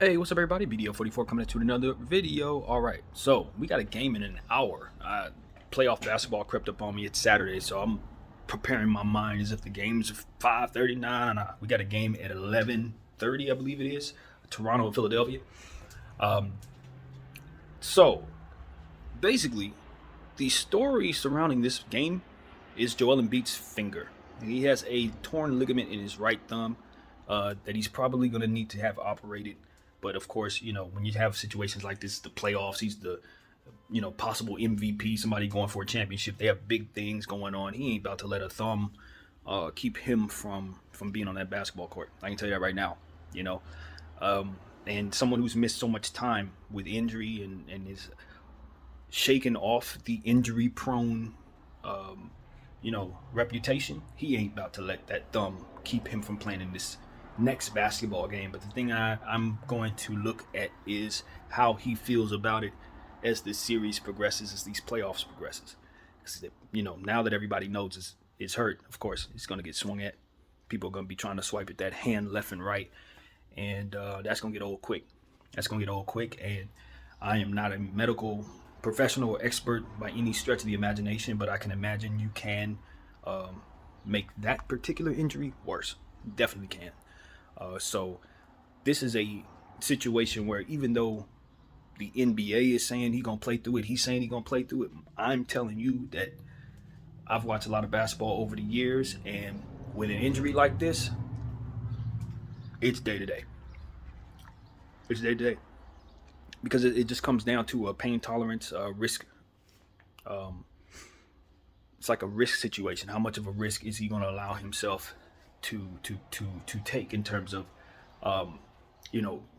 Hey, what's up, everybody? BDO44 coming at you with another video. All right, so we got a game in an hour. Playoff basketball crept up on me. It's Saturday, so I'm preparing my mind as if the game's 5:39. We got a game at 11:30, I believe it is. Toronto and Philadelphia. Um, so basically, the story surrounding this game is Joel Embiid's finger. He has a torn ligament in his right thumb that he's probably going to need to have operated. But of course, when you have situations like this, the playoffs, he's the possible MVP, somebody going for a championship. They have big things going on. He ain't about to let a thumb keep him from being on that basketball court. I can tell you that right now. You know, and someone who's missed so much time with injury and is shaking off the injury-prone, reputation. He ain't about to let that thumb keep him from playing in this next basketball game. But the thing I'm going to look at is how he feels about it as this series progresses, as these playoffs progresses. Now that everybody knows it's hurt, of course, it's going to get swung at. People are going to be trying to swipe at that hand left and right, and that's going to get old quick. And I am not a medical professional or expert by any stretch of the imagination, but I can imagine you can make that particular injury worse. Definitely can. So this is a situation where even though the NBA is saying he's going to play through it, he's saying he's going to play through it, I'm telling you that I've watched a lot of basketball over the years, and with an injury like this, it's day to day. It's day to day. Because it just comes down to a pain tolerance, risk. It's like a risk situation. How much of a risk is he going to allow himself to take in terms of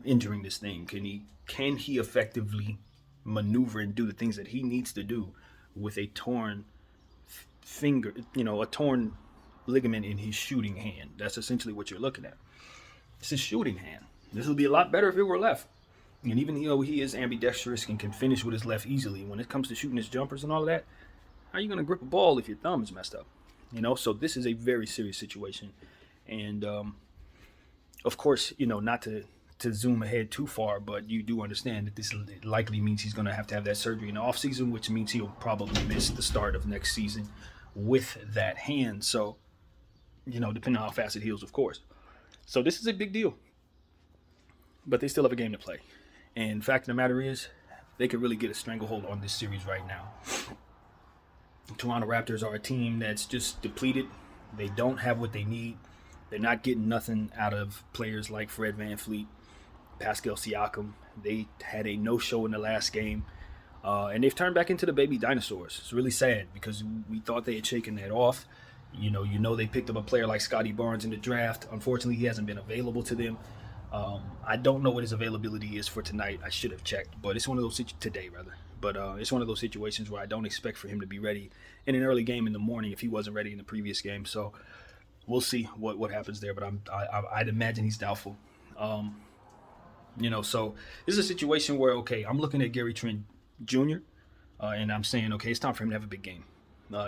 injuring this thing? Can he effectively maneuver and do the things that he needs to do with a torn finger, a torn ligament in his shooting hand? That's essentially what you're looking at. It's his shooting hand. This would be a lot better if it were left. And even he is ambidextrous and can finish with his left easily. When it comes to shooting his jumpers and all of that, how are you going to grip a ball if your thumb is messed up? So this is a very serious situation. And of course, not to zoom ahead too far, but you do understand that this likely means he's going to have that surgery in the offseason, which means he'll probably miss the start of next season with that hand. So, depending on how fast it heals, of course. So this is a big deal. But they still have a game to play. And fact of the matter is, they could really get a stranglehold on this series right now. The Toronto Raptors are a team that's just depleted. They don't have what they need. They're not getting nothing out of players like Fred VanVleet, Pascal Siakam. They had a no-show in the last game. And they've turned back into the baby dinosaurs. It's really sad because we thought they had shaken that off. They picked up a player like Scotty Barnes in the draft. Unfortunately, he hasn't been available to them. I don't know what his availability is for tonight. I should have checked, but it's one of those today rather. But it's one of those situations where I don't expect for him to be ready in an early game in the morning if he wasn't ready in the previous game. So we'll see what happens there. But I'd imagine he's doubtful. So this is a situation where I'm looking at Gary Trent Jr. And I'm saying it's time for him to have a big game.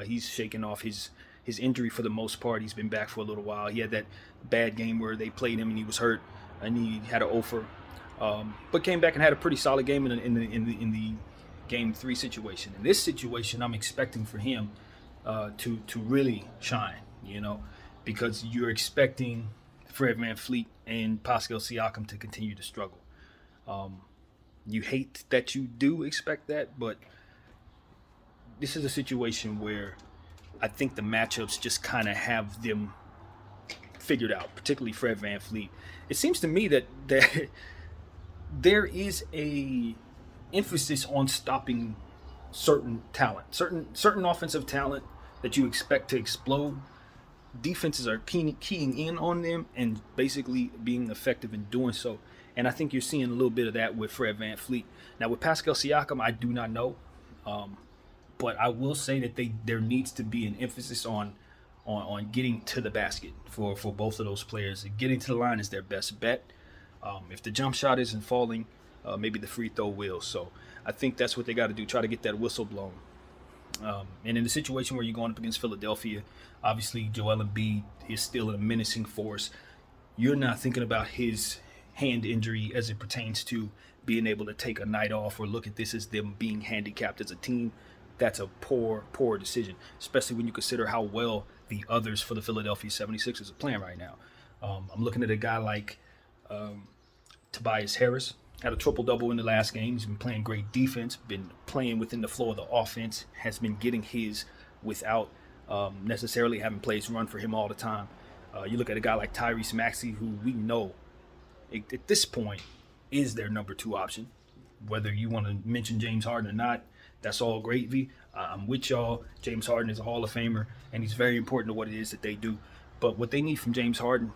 He's shaking off his injury for the most part. He's been back for a little while. He had that bad game where they played him and he was hurt. And he had an offer, but came back and had a pretty solid game in the game 3 situation. In this situation, I'm expecting for him to really shine, because you're expecting Fred VanVleet and Pascal Siakam to continue to struggle. You hate that you do expect that, but this is a situation where I think the matchups just kind of have them figured out, particularly Fred VanVleet. It seems to me that there is a emphasis on stopping certain talent, certain offensive talent that you expect to explode. Defenses are keying in on them and basically being effective in doing so. And I think you're seeing a little bit of that with Fred VanVleet. Now with Pascal Siakam, I do not know, but I will say that there needs to be an emphasis on getting to the basket for both of those players. Getting to the line is their best bet. If the jump shot isn't falling, maybe the free throw will. So I think that's what they got to do, try to get that whistle blown. And in the situation where you're going up against Philadelphia, obviously Joel Embiid is still a menacing force. You're not thinking about his hand injury as it pertains to being able to take a night off or look at this as them being handicapped as a team. That's a poor decision, especially when you consider how well the others for the Philadelphia 76ers are playing right now. I'm looking at a guy like Tobias Harris. Had a triple-double in the last game. He's been playing great defense, been playing within the flow of the offense, has been getting his without necessarily having plays run for him all the time. You look at a guy like Tyrese Maxey, who we know at this point is their number 2 option. Whether you want to mention James Harden or not, that's all great, V. I'm with y'all. James Harden is a Hall of Famer, and he's very important to what it is that they do. But what they need from James Harden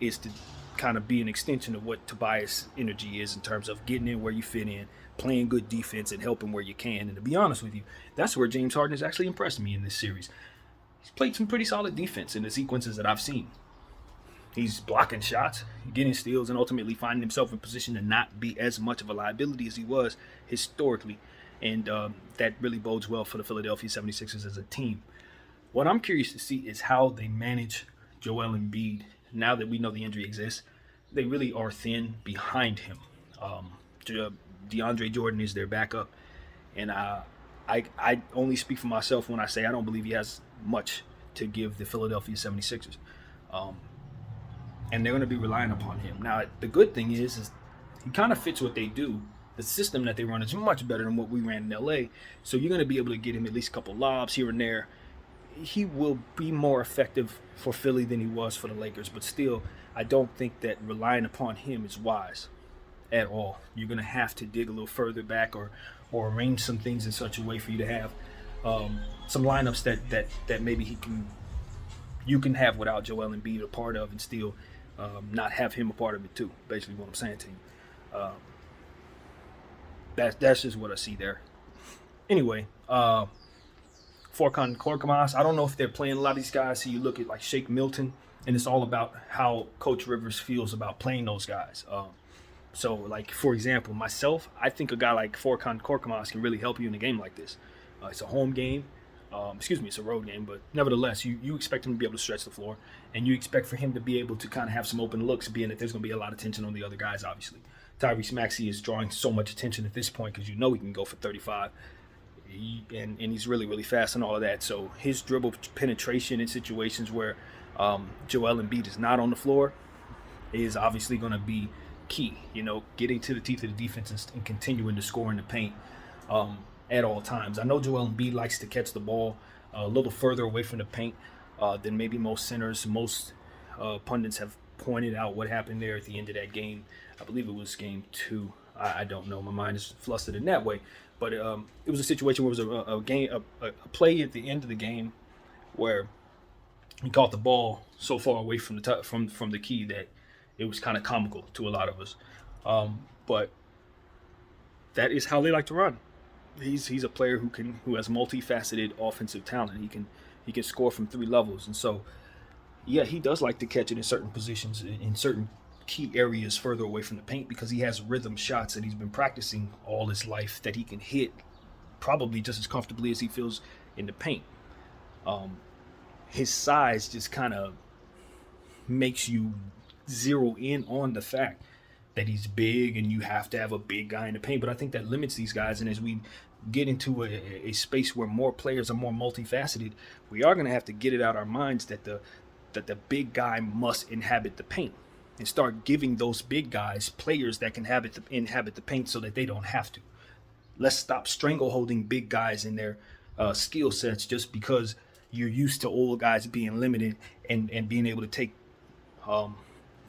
is to kind of be an extension of what Tobias' energy is in terms of getting in where you fit in, playing good defense, and helping where you can. And to be honest with you, that's where James Harden has actually impressed me in this series. He's played some pretty solid defense in the sequences that I've seen. He's blocking shots, getting steals, and ultimately finding himself in position to not be as much of a liability as he was historically. And that really bodes well for the Philadelphia 76ers as a team. What I'm curious to see is how they manage Joel Embiid now that we know the injury exists. They really are thin behind him. DeAndre Jordan is their backup. And I only speak for myself when I say I don't believe he has much to give the Philadelphia 76ers. And they're going to be relying upon him. Now, the good thing is he kind of fits what they do. The system that they run is much better than what we ran in LA. So you're going to be able to get him at least a couple lobs here and there. He will be more effective for Philly than he was for the Lakers. But still, I don't think that relying upon him is wise at all. You're going to have to dig a little further back or arrange some things in such a way for you to have some lineups that maybe you can have without Joel Embiid a part of and still not have him a part of it too. Basically what I'm saying to you. That's just what I see there. Anyway, Furkan Korkmaz, I don't know if they're playing a lot of these guys. So you look at like Shake Milton, and it's all about how Coach Rivers feels about playing those guys. So, like, for example, myself, I think a guy like Furkan Korkmaz can really help you in a game like this. It's a home game. It's a road game, but nevertheless, you expect him to be able to stretch the floor, and you expect for him to be able to kind of have some open looks, being that there's going to be a lot of tension on the other guys, obviously. Tyrese Maxey is drawing so much attention at this point because you know he can go for 35, and he's really, really fast and all of that. So his dribble penetration in situations where Joel Embiid is not on the floor is obviously going to be key, getting to the teeth of the defense and continuing to score in the paint at all times. I know Joel Embiid likes to catch the ball a little further away from the paint than maybe most centers. Most pundits have pointed out what happened there at the end of that game. I believe it was game 2. I don't know. My mind is flustered in that way. But it was a situation where it was a play at the end of the game where he caught the ball so far away from the key that it was kind of comical to a lot of us. But that is how they like to run. He's a player who has multifaceted offensive talent. He can score from 3 levels, and so yeah, he does like to catch it in certain positions, in certain key areas further away from the paint, because he has rhythm shots that he's been practicing all his life that he can hit probably just as comfortably as he feels in the paint. His size just kind of makes you zero in on the fact that he's big and you have to have a big guy in the paint. But I think that limits these guys. And as we get into a space where more players are more multifaceted, we are going to have to get it out of our minds that the big guy must inhabit the paint and start giving those big guys players that can inhabit the paint so that they don't have to. Let's stop strangleholding big guys in their skill sets just because you're used to old guys being limited and being able to take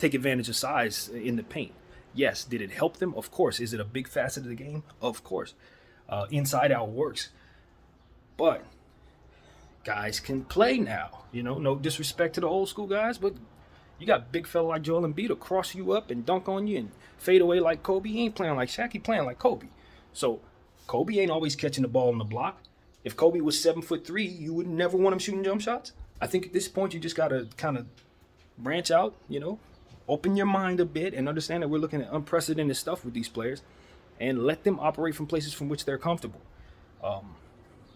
advantage of size in the paint. Yes, did it help them? Of course. Is it a big facet of the game? Of course. Inside out works. But guys can play now. No disrespect to the old school guys, but you got big fella like Joel Embiid to cross you up and dunk on you and fade away like Kobe. He ain't playing like Shaq. He playing like Kobe. So Kobe ain't always catching the ball on the block. If Kobe was 7'3", you would never want him shooting jump shots. I think at this point you just got to kind of branch out, open your mind a bit and understand that we're looking at unprecedented stuff with these players and let them operate from places from which they're comfortable.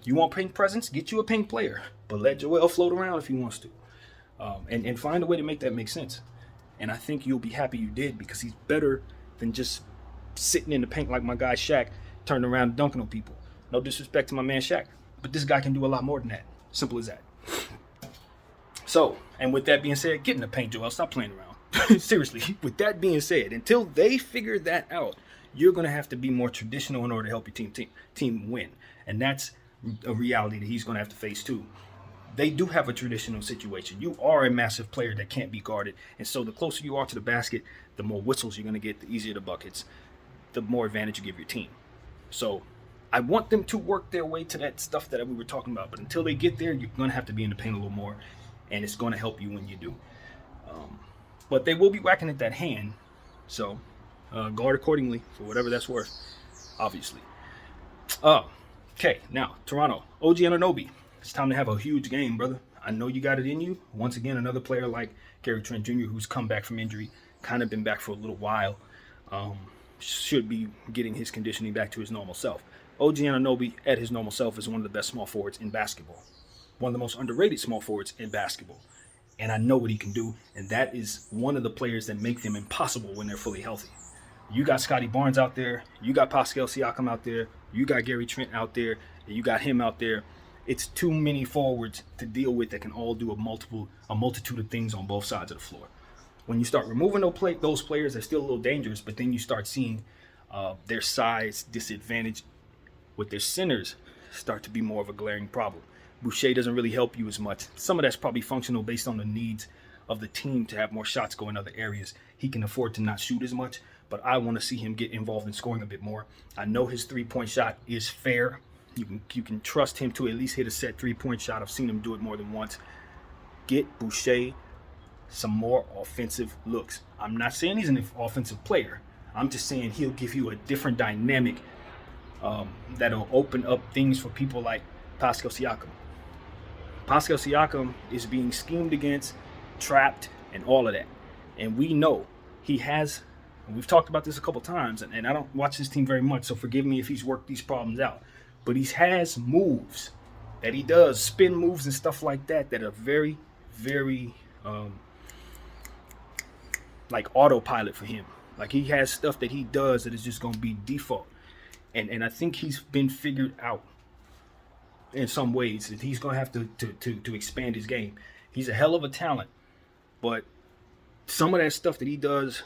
You want paint presence? Get you a paint player, but let Joel float around if he wants to. And find a way to make that make sense. And I think you'll be happy you did, because he's better than just sitting in the paint like my guy Shaq, turning around and dunking on people. No disrespect to my man Shaq, but this guy can do a lot more than that. Simple as that. So, and with that being said, get in the paint, Joel. Stop playing around. Seriously, with that being said, until they figure that out, you're going to have to be more traditional in order to help your team win. And that's a reality that he's going to have to face too. They do have a traditional situation. You are a massive player that can't be guarded. And so the closer you are to the basket, the more whistles you're going to get, the easier the buckets, the more advantage you give your team. So I want them to work their way to that stuff that we were talking about. But until they get there, you're going to have to be in the paint a little more. And it's going to help you when you do. But they will be whacking at that hand. So guard accordingly for whatever that's worth, obviously. Okay, now, Toronto. OG Anunoby. It's time to have a huge game, brother. I know you got it in you. Once again, another player like Gary Trent Jr., who's come back from injury, kind of been back for a little while, should be getting his conditioning back to his normal self. OG Anunoby at his normal self is one of the best small forwards in basketball. One of the most underrated small forwards in basketball. And I know what he can do, and that is one of the players that make them impossible when they're fully healthy. You got Scotty Barnes out there, you got Pascal Siakam out there, you got Gary Trent out there, and you got him out there. It's too many forwards to deal with that can all do a multitude of things on both sides of the floor. When you start removing those players, they're still a little dangerous, but then you start seeing their size disadvantage with their centers start to be more of a glaring problem. Boucher doesn't really help you as much. Some of that's probably functional based on the needs of the team to have more shots go in other areas. He can afford to not shoot as much, but I want to see him get involved in scoring a bit more. I know his three-point shot is fair. You can trust him to at least hit a set three-point shot. I've seen him do it more than once. Get Boucher some more offensive looks. I'm not saying he's an offensive player. I'm just saying he'll give you a different dynamic that'll open up things for people like Pascal Siakam. Pascal Siakam is being schemed against, trapped, and all of that. And we know he has, and we've talked about this a couple times, and I don't watch this team very much, so forgive me if he's worked these problems out. But he has moves that he does, spin moves and stuff like that are very, very like autopilot for him. Like he has stuff that he does that is just going to be default. And I think he's been figured out in some ways that he's going to have to expand his game. He's a hell of a talent, but some of that stuff that he does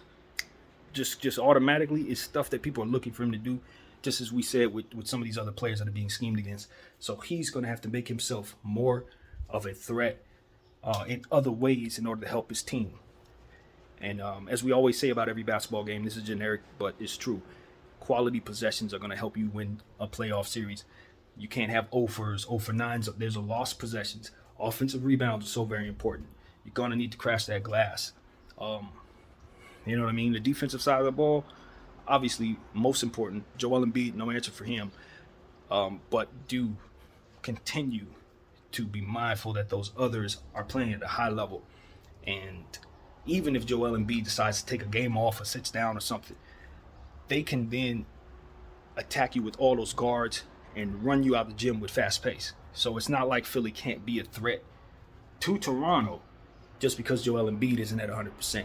just automatically is stuff that people are looking for him to do, just as we said with some of these other players that are being schemed against. So he's going to have to make himself more of a threat in other ways in order to help his team. And as we always say about every basketball game, this is generic, but it's true. Quality possessions are going to help you win a playoff series. You can't have 0 for 9s. There's a lost possessions. Offensive rebounds are so very important. You're going to need to crash that glass. You know what I mean? The defensive side of the ball, obviously most important. Joel Embiid, no answer for him. But do continue to be mindful that those others are playing at a high level. And even if Joel Embiid decides to take a game off or sits down or something, they can then attack you with all those guards and run you out the gym with fast pace. So it's not like Philly can't be a threat to Toronto just because Joel Embiid isn't at 100%.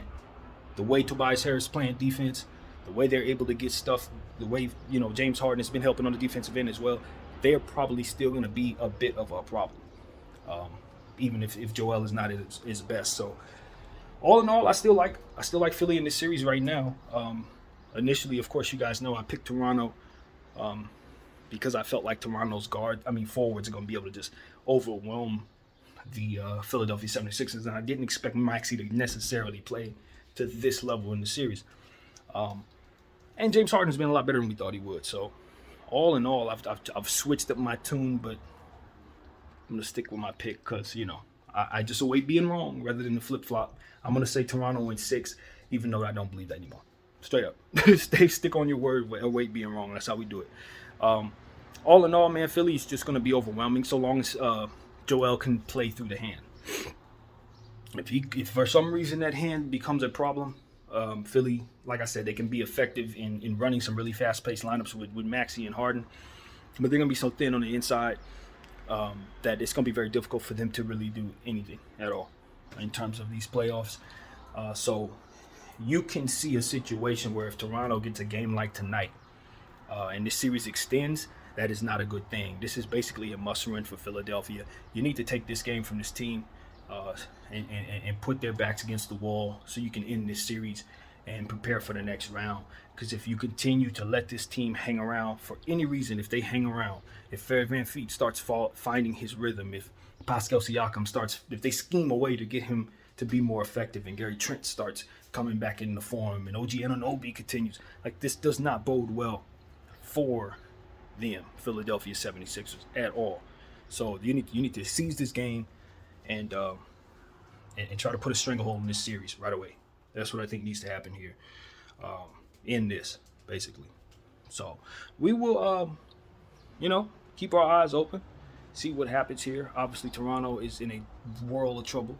The way Tobias Harris is playing defense, the way they're able to get stuff, the way, James Harden has been helping on the defensive end as well, they're probably still going to be a bit of a problem, even if Joel is not at his best. So all in all, I still like Philly in this series right now. Initially, of course, you guys know I picked Toronto because I felt like Toronto's forwards are going to be able to just overwhelm the Philadelphia 76ers, and I didn't expect Maxey to necessarily play to this level in the series. And James Harden's been a lot better than we thought he would. So all in all, I've switched up my tune, but I'm going to stick with my pick because, I just await being wrong rather than the flip-flop. I'm going to say Toronto in 6, even though I don't believe that anymore. Straight up. Stick on your word, await being wrong. That's how we do it. All in all, man, Philly's just going to be overwhelming so long as Joel can play through the hand. If for some reason that hand becomes a problem, Philly, like I said, they can be effective in running some really fast-paced lineups with Maxey and Harden. But they're going to be so thin on the inside that it's going to be very difficult for them to really do anything at all in terms of these playoffs. So you can see a situation where if Toronto gets a game like tonight, and this series extends, that is not a good thing. This is basically a must-win for Philadelphia. You need to take this game from this team uh, and put their backs against the wall so you can end this series and prepare for the next round. Because if you continue to let this team hang around for any reason, if they hang around, if Fred VanVleet starts finding his rhythm, if Pascal Siakam starts, if they scheme a way to get him to be more effective, and Gary Trent starts coming back into form, and OG Anunoby continues, like, this does not bode well for them, Philadelphia 76ers, at all. So you need to seize this game and try to put a stranglehold in this series right away. That's what I think needs to happen here in this, basically. So we will, keep our eyes open, see what happens here. Obviously, Toronto is in a world of trouble.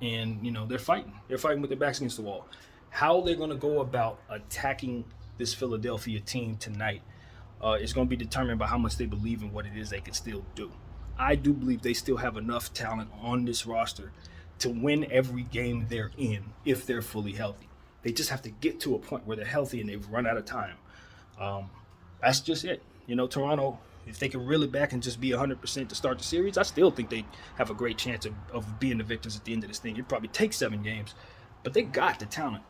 And, they're fighting. They're fighting with their backs against the wall. How they're going to go about attacking this Philadelphia team tonight is going to be determined by how much they believe in what it is they can still do. I do believe they still have enough talent on this roster to win every game they're in if they're fully healthy. They just have to get to a point where they're healthy and they've run out of time. That's just it. Toronto, if they can reel it back and just be 100% to start the series, I still think they have a great chance of being the victors at the end of this thing. It'd probably take 7 games, but they got the talent.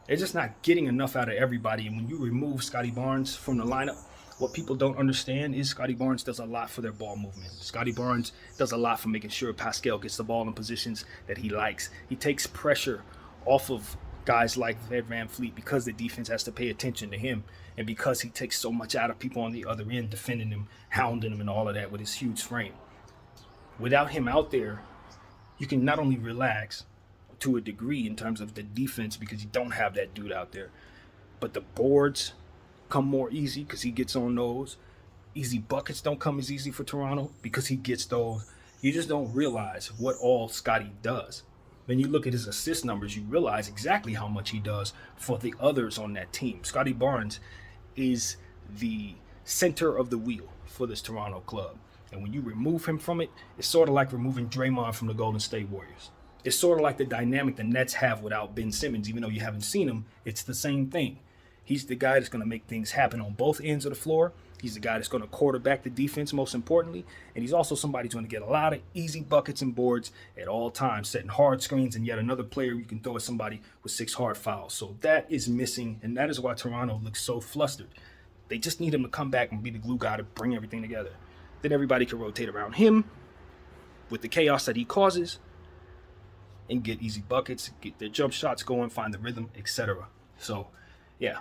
They're just not getting enough out of everybody. And when you remove Scotty Barnes from the lineup, what people don't understand is Scotty Barnes does a lot for their ball movement. Scotty Barnes does a lot for making sure Pascal gets the ball in positions that he likes. He takes pressure off of guys like Fred VanVleet because the defense has to pay attention to him, and because he takes so much out of people on the other end, defending him, hounding him, and all of that with his huge frame. Without him out there, you can not only relax to a degree in terms of the defense because you don't have that dude out there, but the boards come more easy because he gets on those. Easy buckets don't come as easy for Toronto because he gets those. You just don't realize what all Scotty does. When you look at his assist numbers, you realize exactly how much he does for the others on that team. Scotty Barnes is the center of the wheel for this Toronto club. And when you remove him from it, it's sort of like removing Draymond from the Golden State Warriors. It's sort of like the dynamic the Nets have without Ben Simmons. Even though you haven't seen him, it's the same thing. He's the guy that's going to make things happen on both ends of the floor. He's the guy that's going to quarterback the defense, most importantly. And he's also somebody who's going to get a lot of easy buckets and boards at all times, setting hard screens, and yet another player you can throw at somebody with 6 hard fouls. So that is missing, and that is why Toronto looks so flustered. They just need him to come back and be the glue guy to bring everything together. Then everybody can rotate around him with the chaos that he causes and get easy buckets, get their jump shots going, find the rhythm, etc. So, yeah.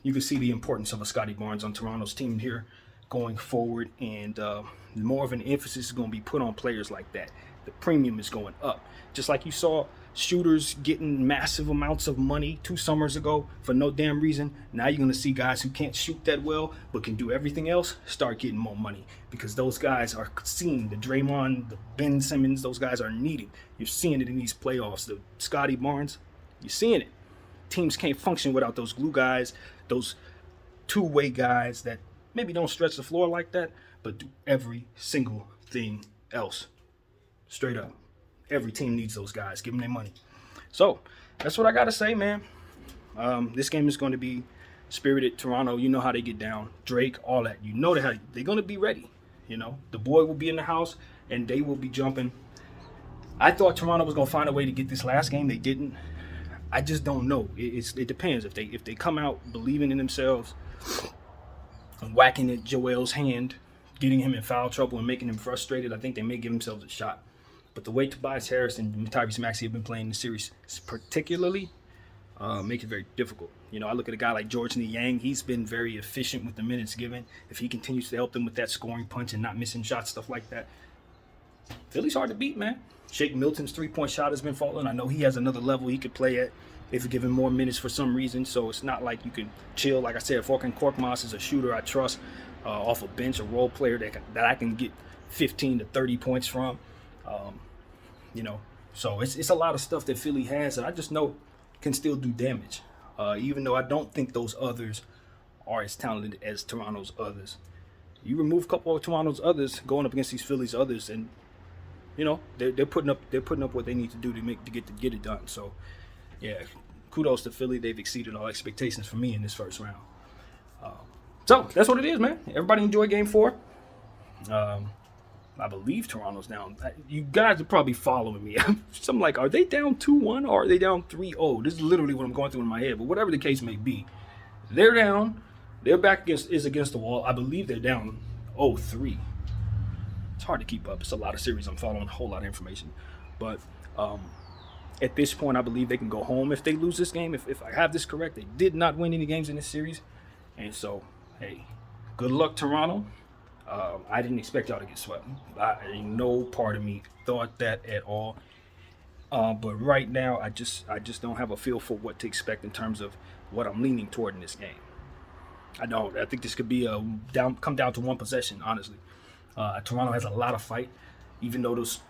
You can see the importance of a Scotty Barnes on Toronto's team here going forward, and more of an emphasis is going to be put on players like that. The premium is going up. Just like you saw shooters getting massive amounts of money 2 summers ago for no damn reason, now you're going to see guys who can't shoot that well but can do everything else start getting more money because those guys are seen. The Draymond, the Ben Simmons, those guys are needed. You're seeing it in these playoffs. The Scotty Barnes, you're seeing it. Teams can't function without those glue guys, those two-way guys that maybe don't stretch the floor like that, but do every single thing else. Straight up. Every team needs those guys. Give them their money. So, that's what I got to say, man. This game is going to be spirited. Toronto, you know how they get down. Drake, all that. You know they're going to be ready. The boy will be in the house, and they will be jumping. I thought Toronto was going to find a way to get this last game. They didn't. I just don't know. It depends. If they come out believing in themselves and whacking at Joel's hand, getting him in foul trouble and making him frustrated, I think they may give themselves a shot. But the way Tobias Harris and Tyrese Maxey have been playing the series particularly make it very difficult. I look at a guy like George Niang. He's been very efficient with the minutes given. If he continues to help them with that scoring punch and not missing shots, stuff like that, Philly's hard to beat, man. Shake Milton's 3-point shot has been falling. I know he has another level he could play at if you give him more minutes for some reason. So it's not like you can chill. Like I said, Furkan Korkmaz is a shooter I trust off a bench, a role player that I can get 15 to 30 points from. So it's a lot of stuff that Philly has that I just know can still do damage. Even though I don't think those others are as talented as Toronto's others. You remove a couple of Toronto's others going up against these Phillies others, and they're putting up what they need to do to get it done. So yeah, kudos to Philly. They've exceeded all expectations for me in this first round. So that's what it is, man. Everybody enjoy Game 4. I believe Toronto's down. You guys are probably following me. I'm like, are they down 2-1 or are they down 3-0? This is literally what I'm going through in my head. But whatever the case may be, they're down. Their back is against the wall. I believe they're down 0-3. It's hard to keep up. It's a lot of series I'm following, a whole lot of information. But at this point, I believe they can go home if they lose this game. If I have this correct, they did not win any games in this series. And so, hey, good luck, Toronto. I didn't expect y'all to get swept. No part of me thought that at all. But right now, I just don't have a feel for what to expect in terms of what I'm leaning toward in this game. I don't. I think this could be come down to one possession, honestly. Toronto has a lot of fight, even though those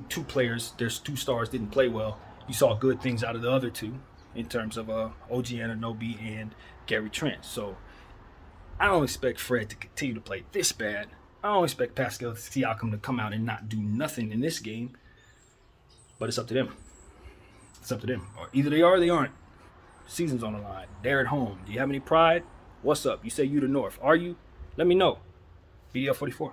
two players, there's two stars, didn't play well. You saw good things out of the other two in terms of OG Anunoby and Gary Trent. So I don't expect Fred to continue to play this bad. I don't expect Pascal Siakam to come out and not do nothing in this game. But it's up to them. It's up to them. Or either they are or they aren't. Season's on the line. They're at home. Do you have any pride? What's up? You say you the North. Are you? Let me know. BDL44.